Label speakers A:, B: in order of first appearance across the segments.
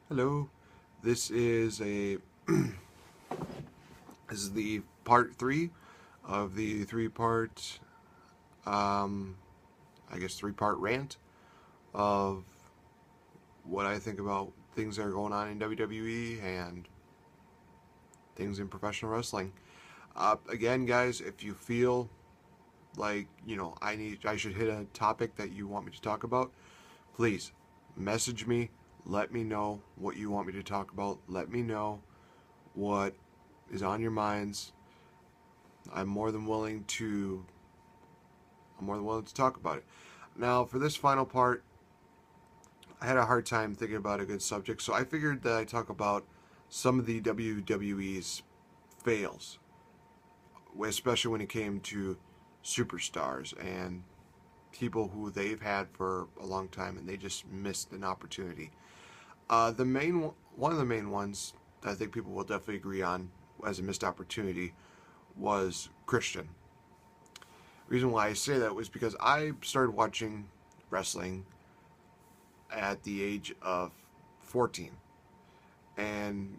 A: Hello. This is a this is the part three of the three-part um I guess three-part rant of what I think about things that are going on in WWE and things in professional wrestling. Again, guys, if you feel like, I should hit a topic that you want me to talk about, please message me. Let me know what you want me to talk about. Let me know what is on your minds. I'm more than willing to talk about it. Now, for this final part, I had a hard time thinking about a good subject, so I figured that I'd talk about some of the WWE's fails, especially when it came to superstars and people who they've had for a long time and they just missed an opportunity. One of the main ones that I think people will definitely agree on as a missed opportunity was Christian. The reason why I say that was because I started watching wrestling at the age of 14, and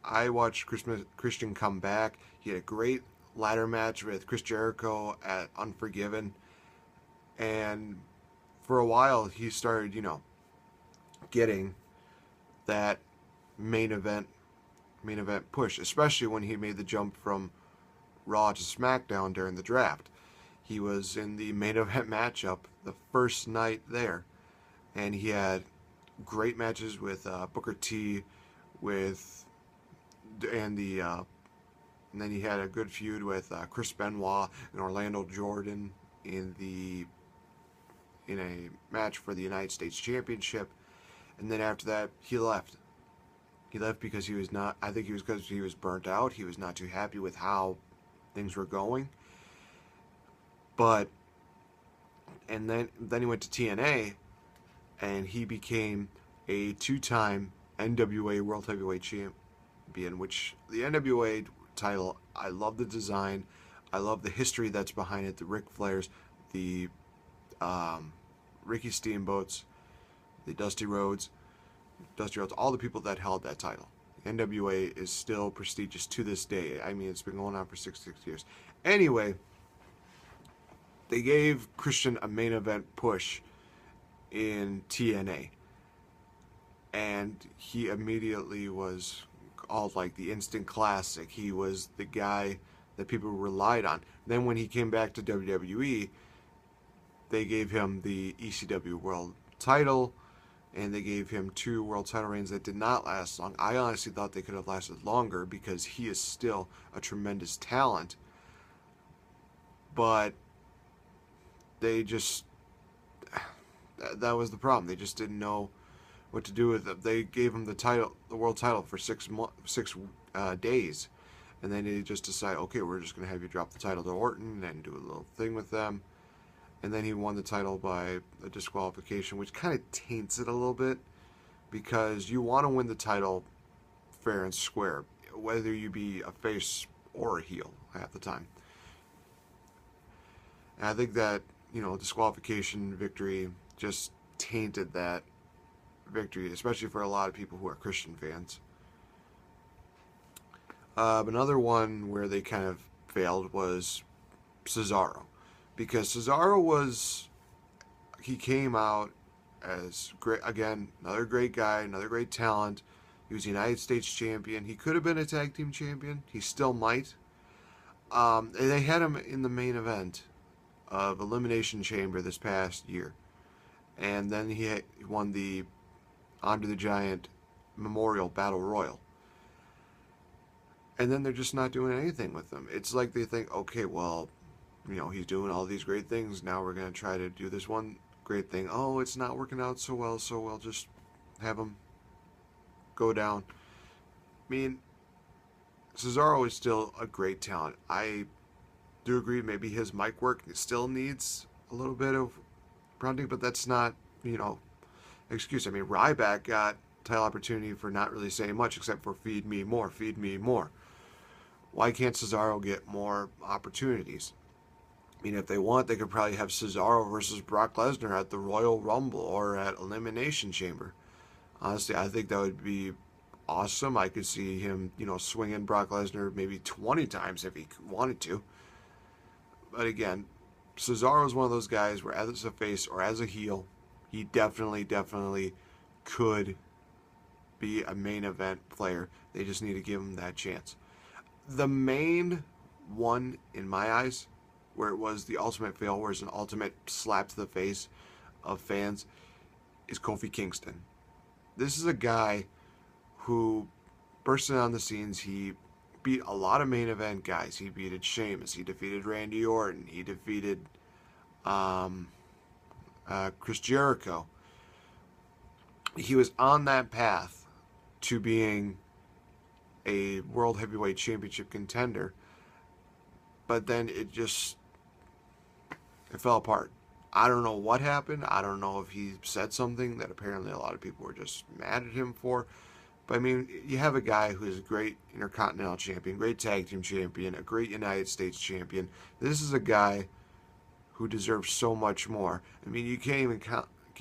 A: I watched Christian come back. He had a great ladder match with Chris Jericho at Unforgiven, and for a while he started, getting that main event push, especially when he made the jump from Raw to SmackDown during the draft. He was in the main event matchup the first night there, and he had great matches with Booker T, with and the and then he had a good feud with Chris Benoit and Orlando Jordan in a match for the United States Championship. And then after that, he left. He left because he was not. I think he was because he was burnt out. He was not too happy with how things were going. But and then he went to TNA, and he became a two-time NWA World Heavyweight Champion. Which the NWA title, I love the design. I love the history that's behind it. The Ric Flairs, the Ricky Steamboats, the Dusty Rhodes, all the people that held that title. The NWA is still prestigious to this day. I mean, it's been going on for 66 years. Anyway, they gave Christian a main event push in TNA, and he immediately was called like the instant classic. He was the guy that people relied on. Then when he came back to WWE, they gave him the ECW World title, and they gave him two world title reigns that did not last long. I honestly thought they could have lasted longer because he is still a tremendous talent. But they just, that was the problem. They just didn't know what to do with it. They gave him the world title for 6 days, and then they just decided, okay, we're just going to have you drop the title to Orton and do a little thing with them. And then he won the title by a disqualification, which kind of taints it a little bit, because you want to win the title fair and square, whether you be a face or a heel half the time. And I think that, disqualification victory just tainted that victory, especially for a lot of people who are Christian fans. Another one where they kind of failed was Cesaro, because he came out as great again, another great guy, another great talent. He was United States champion. He could have been a tag team champion. He still might. They had him in the main event of Elimination Chamber this past year, and then he won the Andre the Giant Memorial Battle Royal. And then they're just not doing anything with him. It's like they think, okay, well, he's doing all these great things. Now we're going to try to do this one great thing. Oh, it's not working out so well, so we'll just have him go down. I mean, Cesaro is still a great talent. I do agree maybe his mic work still needs a little bit of grounding, but that's not, excuse. I mean, Ryback got title opportunity for not really saying much except for feed me more, feed me more. Why can't Cesaro get more opportunities? I mean, if they want, they could probably have Cesaro versus Brock Lesnar at the Royal Rumble or at Elimination Chamber. Honestly, I think that would be awesome. I could see him, swinging Brock Lesnar maybe 20 times if he wanted to. But again, Cesaro is one of those guys where as a face or as a heel, he definitely could be a main event player. They just need to give him that chance. The main one in my eyes, where it was the ultimate fail, where it's an ultimate slap to the face of fans, is Kofi Kingston. This is a guy who bursted on the scenes. He beat a lot of main event guys. He beat Sheamus. He defeated Randy Orton. He defeated Chris Jericho. He was on that path to being a World Heavyweight Championship contender, but then it fell apart. I don't know what happened. I don't know if he said something that apparently a lot of people were just mad at him for. But I mean, you have a guy who is a great Intercontinental Champion, great Tag Team Champion, a great United States Champion. This is a guy who deserves so much more. I mean, you can't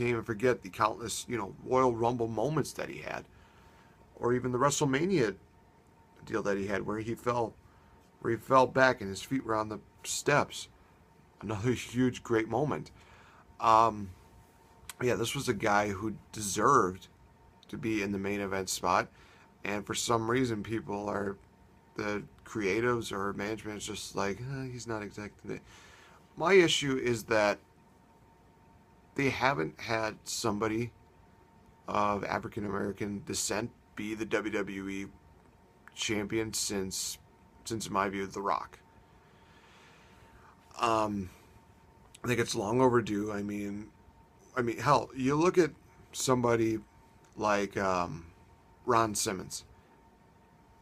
A: even forget the countless, Royal Rumble moments that he had, or even the WrestleMania deal that he had, where he fell back and his feet were on the steps. Another huge, great moment. This was a guy who deserved to be in the main event spot, and for some reason, the creatives or management is just like, he's not exactly. My issue is that they haven't had somebody of African American descent be the WWE champion since in my view, The Rock. I think it's long overdue. I mean, hell, you look at somebody like Ron Simmons.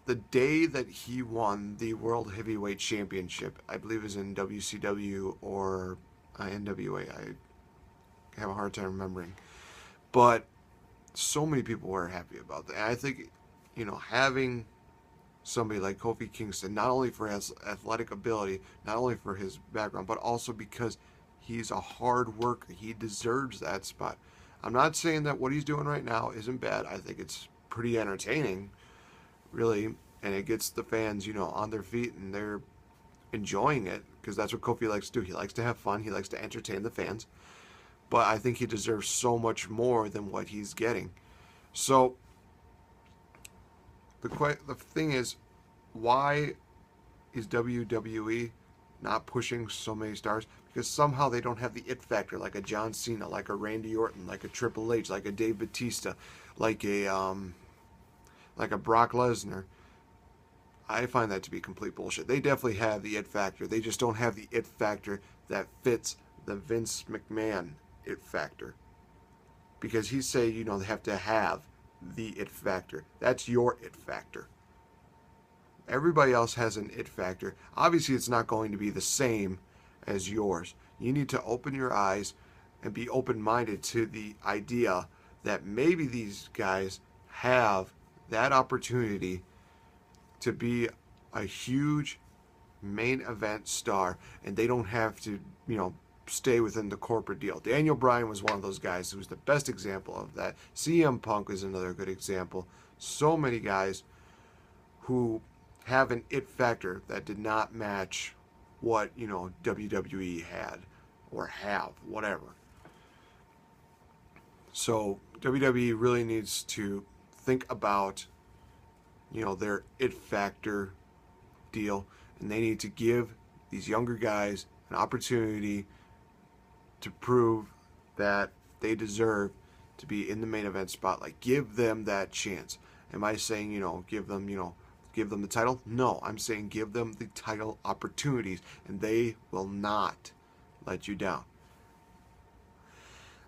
A: The day that he won the World Heavyweight Championship, I believe it was in WCW or NWA. I have a hard time remembering. But so many people were happy about that. And I think, having somebody like Kofi Kingston, not only for his athletic ability, not only for his background, but also because he's a hard worker. He deserves that spot. I'm not saying that what he's doing right now isn't bad. I think it's pretty entertaining, really, and it gets the fans, on their feet, and they're enjoying it, because that's what Kofi likes to do. He likes to have fun. He likes to entertain the fans. But I think he deserves so much more than what he's getting. So the thing is, why is WWE not pushing so many stars? Because somehow they don't have the it factor, like a John Cena, like a Randy Orton, like a Triple H, like a Dave Bautista, like a Brock Lesnar. I find that to be complete bullshit. They definitely have the it factor. They just don't have the it factor that fits the Vince McMahon it factor. Because he say, they have to have the it factor. That's your it factor. Everybody else has an it factor. Obviously, it's not going to be the same as yours. You need to open your eyes and be open-minded to the idea that maybe these guys have that opportunity to be a huge main event star, and they don't have to, stay within the corporate deal. Daniel Bryan was one of those guys who was the best example of that. CM Punk is another good example. So many guys who have an it factor that did not match what, WWE had or have, whatever. So WWE really needs to think about, their it factor deal, and they need to give these younger guys an opportunity to prove that they deserve to be in the main event spotlight. Give them that chance. Am I saying, give them the title? No, I'm saying give them the title opportunities, and they will not let you down.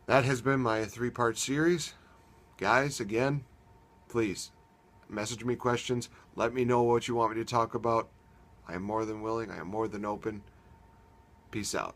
A: That has been my 3-part series. Guys, again, please message me questions. Let me know what you want me to talk about. I am more than willing. I am more than open. Peace out.